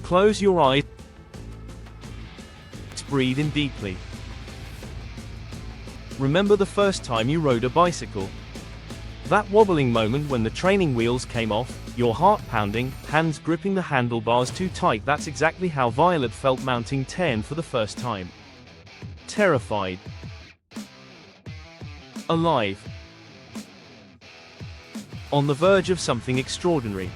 Close your eyes. Breathe in deeply. Remember the first time you rode a bicycle. That wobbling moment when the training wheels came off, your heart pounding, hands gripping the handlebars too tight. That's exactly how Violet felt mounting 10 for the first time. Terrified. Alive. On the verge of something extraordinary.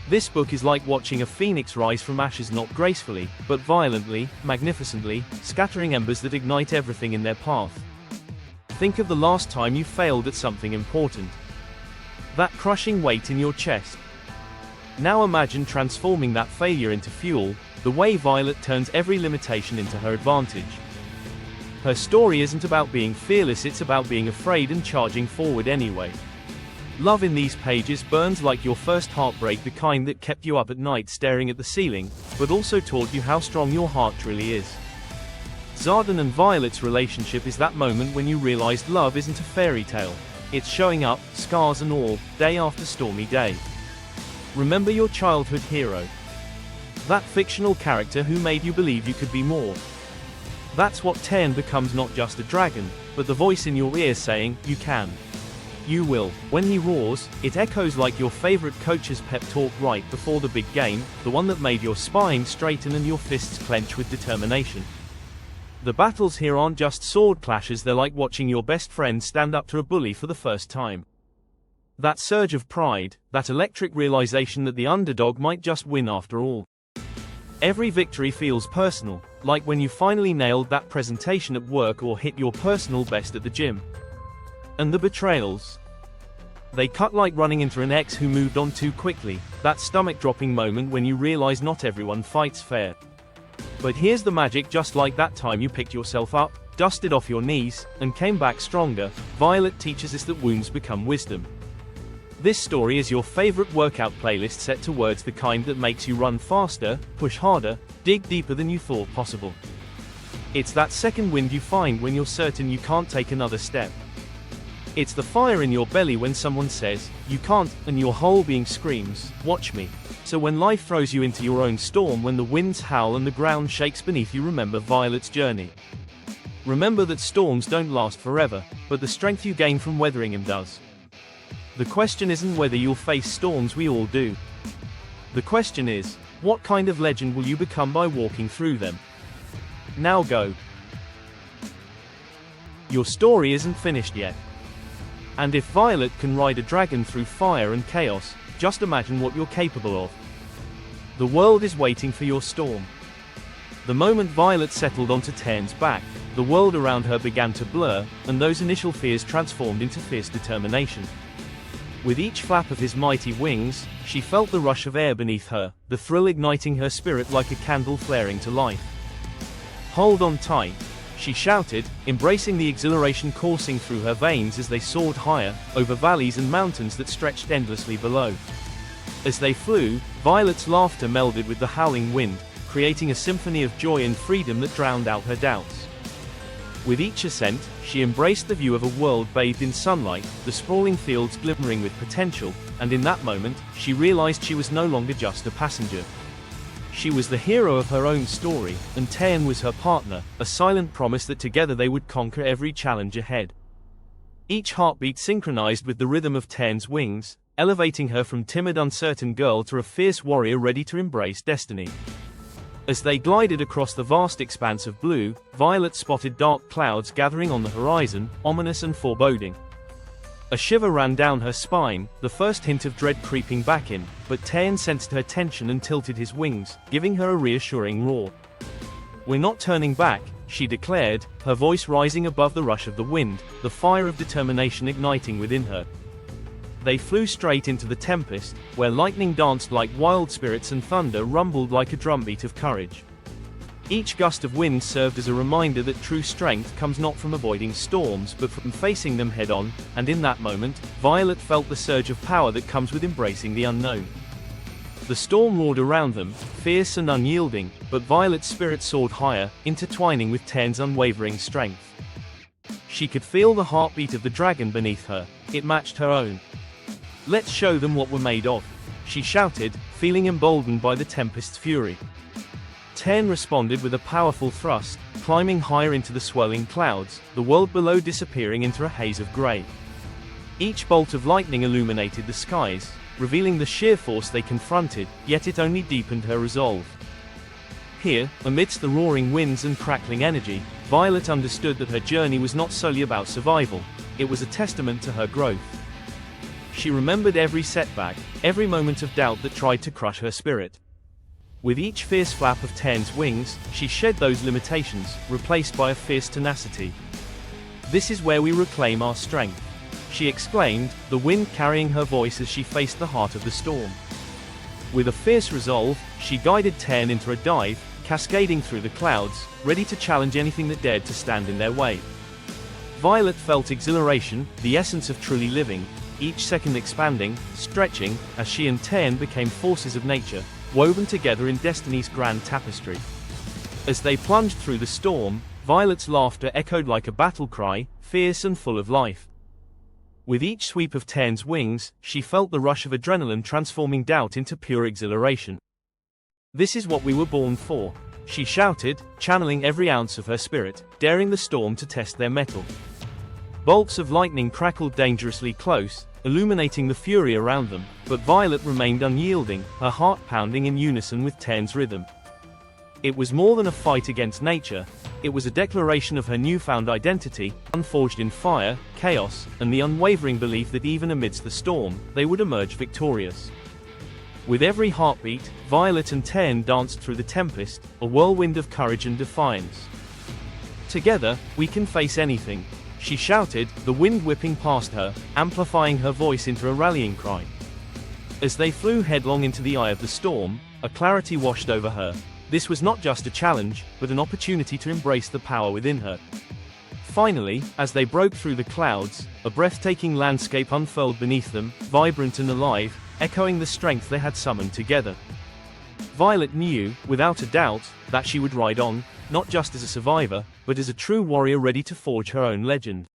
This book is like watching a phoenix rise from ashes, not gracefully, but violently, magnificently, scattering embers that ignite everything in their path. Think of the last time you failed at something important. That crushing weight in your chest. Now imagine transforming that failure into fuel, the way Violet turns every limitation into her advantage. Her story isn't about being fearless, it's about being afraid and charging forward anyway. Love in these pages burns like your first heartbreak, the kind that kept you up at night staring at the ceiling, but also taught you how strong your heart really is. Xardan and Violet's relationship is that moment when you realized love isn't a fairy tale. It's showing up, scars and all, day after stormy day. Remember your childhood hero. That fictional character who made you believe you could be more. That's what Ten becomes, not just a dragon, but the voice in your ear saying, you can. You will. When he roars, it echoes like your favorite coach's pep talk right before the big game, the one that made your spine straighten and your fists clench with determination. The battles here aren't just sword clashes, they're like watching your best friend stand up to a bully for the first time. That surge of pride, that electric realization that the underdog might just win after all. Every victory feels personal, like when you finally nailed that presentation at work or hit your personal best at the gym. And the betrayals. They cut like running into an ex who moved on too quickly, that stomach-dropping moment when you realize not everyone fights fair. But here's the magic: just like that time you picked yourself up, dusted off your knees, and came back stronger, Violet teaches us that wounds become wisdom. This story is your favorite workout playlist set to words, the kind that makes you run faster, push harder, dig deeper than you thought possible. It's that second wind you find when you're certain you can't take another step. It's the fire in your belly when someone says, you can't, and your whole being screams, watch me. So when life throws you into your own storm, when the winds howl and the ground shakes beneath you, remember Violet's journey. Remember that storms don't last forever, but the strength you gain from weathering them does. The question isn't whether you'll face storms, we all do. The question is, what kind of legend will you become by walking through them? Now go. Your story isn't finished yet. And if Violet can ride a dragon through fire and chaos, just imagine what you're capable of. The world is waiting for your storm. The moment Violet settled onto Ten's back, the world around her began to blur, and those initial fears transformed into fierce determination. With each flap of his mighty wings, she felt the rush of air beneath her, the thrill igniting her spirit like a candle flaring to life. Hold on tight, she shouted, embracing the exhilaration coursing through her veins as they soared higher, over valleys and mountains that stretched endlessly below. As they flew, Violet's laughter melded with the howling wind, creating a symphony of joy and freedom that drowned out her doubts. With each ascent, she embraced the view of a world bathed in sunlight, the sprawling fields glimmering with potential, and in that moment, she realized she was no longer just a passenger. She was the hero of her own story, and Ten was her partner, a silent promise that together they would conquer every challenge ahead. Each heartbeat synchronized with the rhythm of Ten's wings, elevating her from timid, uncertain girl to a fierce warrior ready to embrace destiny. As they glided across the vast expanse of blue, Violet spotted dark clouds gathering on the horizon, ominous and foreboding. A shiver ran down her spine, the first hint of dread creeping back in, but Ten sensed her tension and tilted his wings, giving her a reassuring roar. "We're not turning back," she declared, her voice rising above the rush of the wind, the fire of determination igniting within her. They flew straight into the tempest, where lightning danced like wild spirits and thunder rumbled like a drumbeat of courage. Each gust of wind served as a reminder that true strength comes not from avoiding storms but from facing them head-on, and in that moment, Violet felt the surge of power that comes with embracing the unknown. The storm roared around them, fierce and unyielding, but Violet's spirit soared higher, intertwining with Ten's unwavering strength. She could feel the heartbeat of the dragon beneath her, it matched her own. "Let's show them what we're made of." she shouted, feeling emboldened by the tempest's fury. 10 responded with a powerful thrust, climbing higher into the swirling clouds, the world below disappearing into a haze of grey. Each bolt of lightning illuminated the skies, revealing the sheer force they confronted, yet it only deepened her resolve. Here, amidst the roaring winds and crackling energy, Violet understood that her journey was not solely about survival, it was a testament to her growth. She remembered every setback, every moment of doubt that tried to crush her spirit. With each fierce flap of 10's wings, she shed those limitations, replaced by a fierce tenacity. "This is where we reclaim our strength," she exclaimed, the wind carrying her voice as she faced the heart of the storm. With a fierce resolve, she guided 10 into a dive, cascading through the clouds, ready to challenge anything that dared to stand in their way. Violet felt exhilaration, the essence of truly living, each second expanding, stretching, as she and 10 became forces of nature, woven together in destiny's grand tapestry. As they plunged through the storm, Violet's laughter echoed like a battle cry, fierce and full of life. With each sweep of 10's wings, she felt the rush of adrenaline transforming doubt into pure exhilaration. "This is what we were born for," she shouted, channeling every ounce of her spirit, daring the storm to test their mettle. Bolts of lightning crackled dangerously close, illuminating the fury around them, but Violet remained unyielding, her heart pounding in unison with 10's rhythm. It was more than a fight against nature, it was a declaration of her newfound identity, unforged in fire, chaos, and the unwavering belief that even amidst the storm, they would emerge victorious. With every heartbeat, Violet and 10 danced through the tempest, a whirlwind of courage and defiance. "Together, we can face anything," she shouted, the wind whipping past her, amplifying her voice into a rallying cry. As they flew headlong into the eye of the storm, a clarity washed over her. This was not just a challenge, but an opportunity to embrace the power within her. Finally, as they broke through the clouds, a breathtaking landscape unfurled beneath them, vibrant and alive, echoing the strength they had summoned together. Violet knew, without a doubt, that she would ride on, not just as a survivor, but as a true warrior ready to forge her own legend.